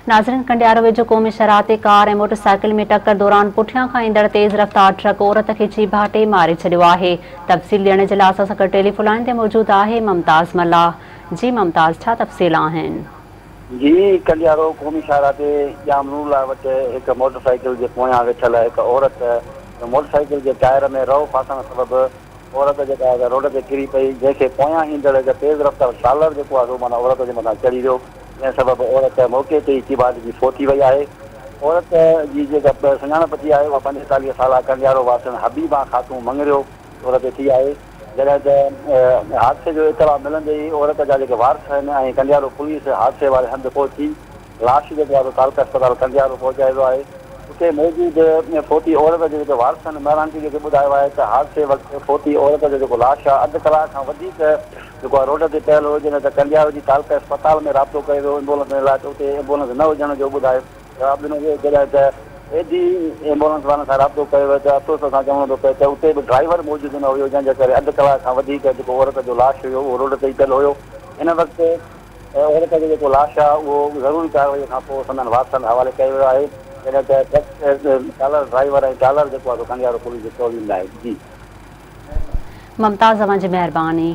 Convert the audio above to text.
नाज़रीन, कंडियारो वेझो क़ौमी शरारती कार ऐं मोटरसाइकिल में टक्कर दौरान पुठियां खां ईंदड़ तेज़ रफ़्तार ट्रक औरत खे चीभाटे मारे छॾियो आहे। तफ़सील ॾियण जे लाइ असां सां गॾु टेलीफ़ोन लाइन ते मौजूदु आहे मुमताज़ मल्लाह। जी मुमताज़, छा तफ़सील आहिनि? जी, कंडियारो क़ौमी शाहराह ते जामनूला वटि हिकु मोटरसाइकिल जे पोयां वेठल हिकु औरत मोटरसाइकिल जे टायर में रओ फासण सबबि औरत जेका आहे रोड ते किरी पई, जंहिंखे पोयां ईंदड़ हिकु तेज़ रफ़्तार ट्रालर जेको आहे माना औरत जे मथां चढ़ी वियो। जंहिं सबबि औरत मौक़े ते ई चिभाट जी फोत थी वई आहे। औरत जी जेका सुञाणप थी आहे उहा 45 साला कंडियारो वासिन हबीबा ख़ातून मंगरियो औरत थी आहे। जॾहिं त हादसे जो इतला मिलंदे ई औरत जा जेके वारस आहिनि ऐं कंडियारो पुलिस हादसे वारे हंधि पहुची लाश जेको आहे तालका अस्पताल कंडियारो पहुचायो आहे। उते मौजूदु फोती औरत जे जेके वारस आहिनि महिरानगी जेके ॿुधायो आहे त हादसे वक़्तु फोती औरत जो जेको लाश आहे अधु कलाक खां वधीक जेको आहे रोड ते पियल हुजे न त कंडियारो जी तालका अस्पताल में राब्तो कयो वियो एम्बुलेंस लाइ, त उते एम्बुलेंस न हुजण जो ॿुधायो जवाबु ॾिनो वियो। जॾहिं त एॾी एम्बुलेंस वारनि सां राब्तो कयो वियो त अफ़सोस सां चवणो थो पए त उते बि ड्राइवर मौजूदु न हुयो, जंहिंजे करे अधु कलाक खां वधीक जेको औरत जो लाश हुयो उहो रोड ते ई पियल हुयो। हिन वक़्तु औरत जो जेको लाश आहे उहो ज़रूरी कार्रवाई खां पोइ संदन वारसनि हवाले कयो वियो आहे। जॾहिं त ट्रक चालक ड्राइवर ऐं चालक जेको आहे कंडियारो पुलिस जे तौलीम आहे। जी मुमताज़, तव्हांजी महिरबानी।